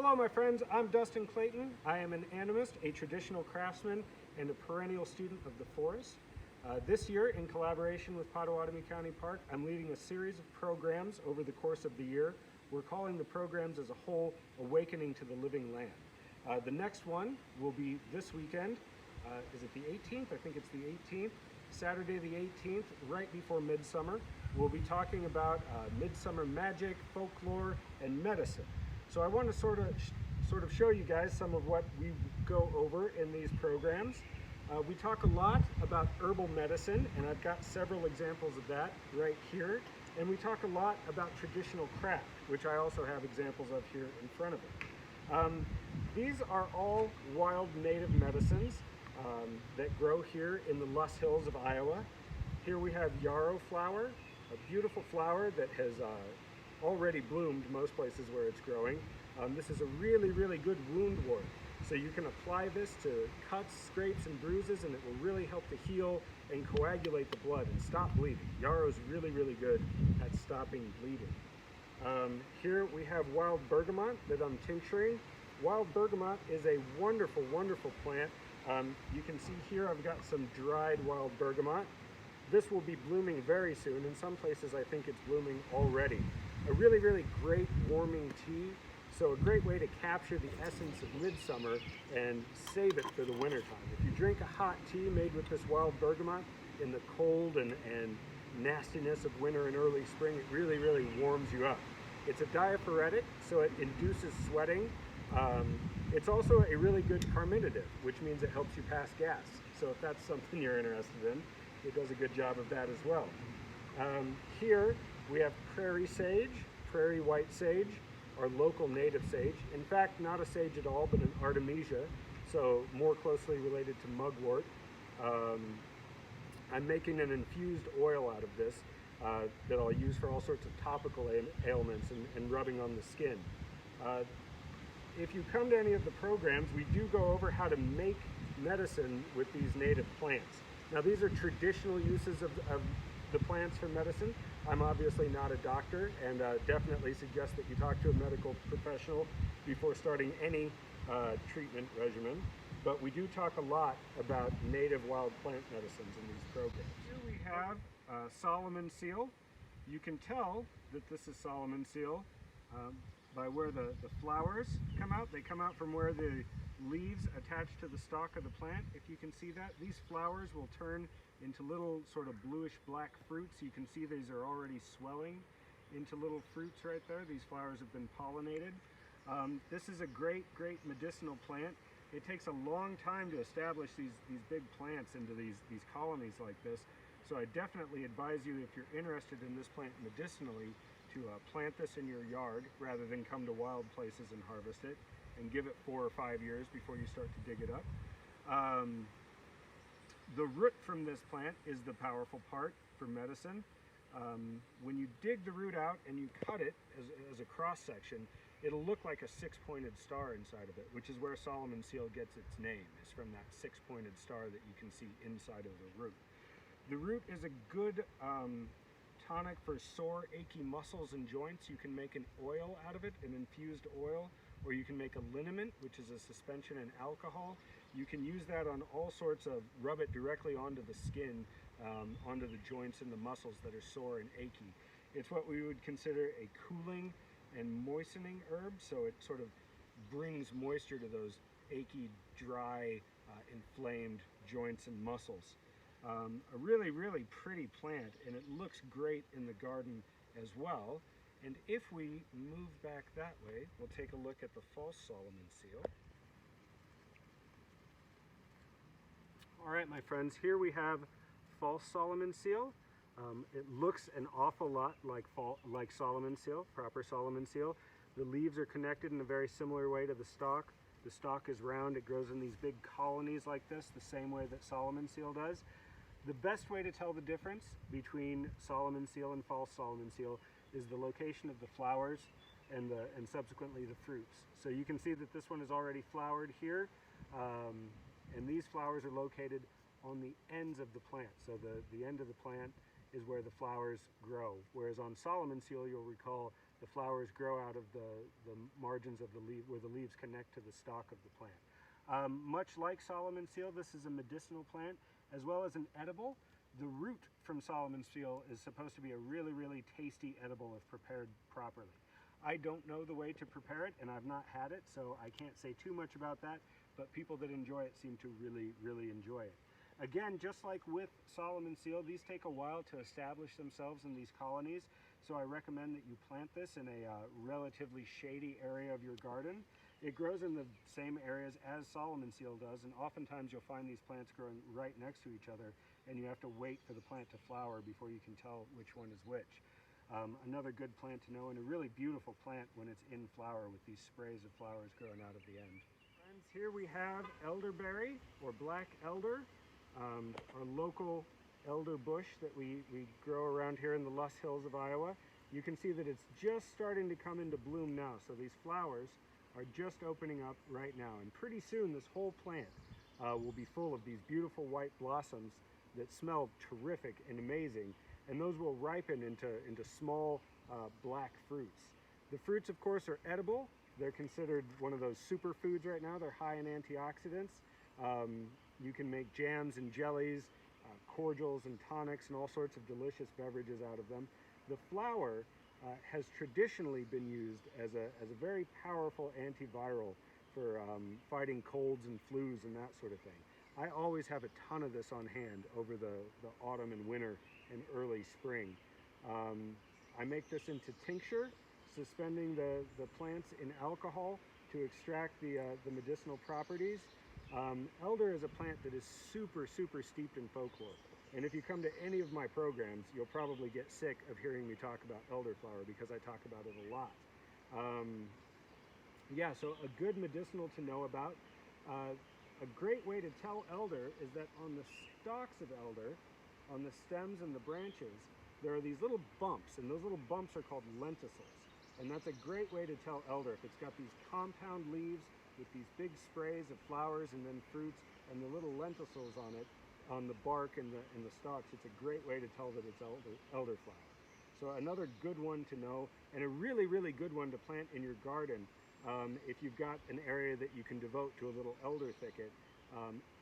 Hello my friends, I'm Dustin Clayton. I am an animist, a traditional craftsman, and a perennial student of the forest. This year, in collaboration with Potawatomi County Park, I'm leading a series of programs over the course of the year. We're calling the programs as a whole, Awakening to the Living Land. The next one will be this weekend. Is it the 18th? I think it's the 18th. Saturday the 18th, right before Midsummer. We'll be talking about Midsummer Magic, folklore, and medicine. So I want to sort of show you guys some of what we go over in these programs. We talk a lot about herbal medicine, and I've got several examples of that right here. And we talk a lot about traditional craft, which I also have examples of here in front of me. These are all wild native medicines that grow here in the Luss Hills of Iowa. Here we have yarrow flower, a beautiful flower that has already bloomed most places where it's growing. This is a really, really good wound wart. So you can apply this to cuts, scrapes, and bruises, and it will really help to heal and coagulate the blood and stop bleeding. Yarrow is really, really good at stopping bleeding. Here we have wild bergamot that I'm tincturing. Wild bergamot is a wonderful, wonderful plant. You can see here I've got some dried wild bergamot. This will be blooming very soon. In some places I think it's blooming already. A really, really great warming tea. So a great way to capture the essence of midsummer and save it for the winter time. If you drink a hot tea made with this wild bergamot in the cold and nastiness of winter and early spring, it really, really warms you up. It's a diaphoretic, so it induces sweating. It's also a really good carminative, which means it helps you pass gas. So if that's something you're interested in, it does a good job of that as well. Here we have prairie sage, prairie white sage, our local native sage. In fact, not a sage at all, but an artemisia, so more closely related to mugwort. I'm making an infused oil out of this that I'll use for all sorts of topical ailments and rubbing on the skin. If you come to any of the programs, we do go over how to make medicine with these native plants. Now these are traditional uses of the plants for medicine. I'm obviously not a doctor, and definitely suggest that you talk to a medical professional before starting any treatment regimen. But we do talk a lot about native wild plant medicines in these programs. Here we have Solomon seal. You can tell that this is Solomon seal by where the flowers come out. They come out from where the leaves attach to the stalk of the plant. If you can see that, these flowers will turn into little sort of bluish black fruits. You can see these are already swelling into little fruits right there. These flowers have been pollinated. This is a great, great medicinal plant. It takes a long time to establish these big plants into these colonies like this. So I definitely advise you, if you're interested in this plant medicinally, to plant this in your yard rather than come to wild places and harvest it, and give it 4 or 5 years before you start to dig it up. The root from this plant is the powerful part for medicine. When you dig the root out and you cut it as a cross section, it'll look like a 6-pointed star inside of it, which is where Solomon seal gets its name, is from that 6-pointed star that you can see inside of the root. The root is a good tonic for sore, achy muscles and joints. You can make an oil out of it, an infused oil, or you can make a liniment, which is a suspension in alcohol. You can use that on all sorts of, rub it directly onto the skin, onto the joints and the muscles that are sore and achy. It's what we would consider a cooling and moistening herb, so it sort of brings moisture to those achy, dry, inflamed joints and muscles. A really, really pretty plant, and it looks great in the garden as well. And if we move back that way, we'll take a look at the false Solomon seal. All right, my friends, here we have false Solomon seal. It looks an awful lot like Solomon seal, proper Solomon seal. The leaves are connected in a very similar way to the stalk. The stalk is round, it grows in these big colonies like this, the same way that Solomon seal does. The best way to tell the difference between Solomon seal and false Solomon seal is the location of the flowers and subsequently the fruits. So you can see that this one is already flowered here, and these flowers are located on the ends of the plant. So the end of the plant is where the flowers grow, whereas on Solomon seal, you'll recall, The flowers grow out of the margins of the leaf, where the leaves connect to the stalk of the plant. Much like Solomon seal, this is a medicinal plant as well as an edible. The root from Solomon seal is supposed to be a really, really tasty edible if prepared properly. I don't know the way to prepare it, and I've not had it, so I can't say too much about that, but people that enjoy it seem to really, really enjoy it. Again, just like with Solomon seal, these take a while to establish themselves in these colonies, so I recommend that you plant this in a relatively shady area of your garden. It grows in the same areas as Solomon seal does, and oftentimes you'll find these plants growing right next to each other, and you have to wait for the plant to flower before you can tell which one is which. Another good plant to know, and a really beautiful plant when it's in flower with these sprays of flowers growing out of the end. Friends, here we have elderberry, or black elder, our local elder bush that we grow around here in the Loess Hills of Iowa. You can see that it's just starting to come into bloom now, so these flowers are just opening up right now, and pretty soon this whole plant will be full of these beautiful white blossoms that smell terrific and amazing, and those will ripen into small black fruits. The fruits, of course, are edible. They're considered one of those superfoods right now. They're high in antioxidants. You can make jams and jellies, cordials and tonics, and all sorts of delicious beverages out of them. The flower has traditionally been used as a very powerful antiviral for fighting colds and flus and that sort of thing. I always have a ton of this on hand over the autumn and winter and early spring. I make this into tincture, suspending the plants in alcohol to extract the medicinal properties. Elder is a plant that is super, super steeped in folklore. And if you come to any of my programs, you'll probably get sick of hearing me talk about elderflower because I talk about it a lot. Yeah, so a good medicinal to know about. A great way to tell elder is that on the stalks of elder, on the stems and the branches, there are these little bumps, and those little bumps are called lenticels. And that's a great way to tell elder. If it's got these compound leaves with these big sprays of flowers and then fruits and the little lenticels on it, on the bark and the stalks, it's a great way to tell that it's elderflower. So another good one to know, and a really, really good one to plant in your garden if you've got an area that you can devote to a little elder thicket.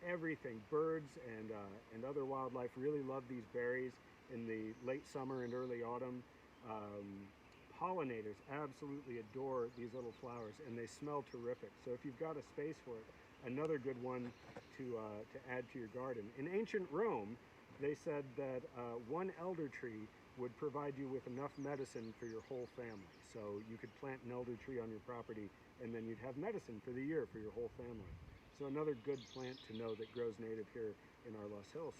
Everything, birds and other wildlife really love these berries in the late summer and early autumn. Pollinators absolutely adore these little flowers, and they smell terrific. So if you've got a space for it, another good one to add to your garden. In ancient Rome, they said that one elder tree would provide you with enough medicine for your whole family. So you could plant an elder tree on your property, and then you'd have medicine for the year for your whole family. So another good plant to know that grows native here in our Loess Hills.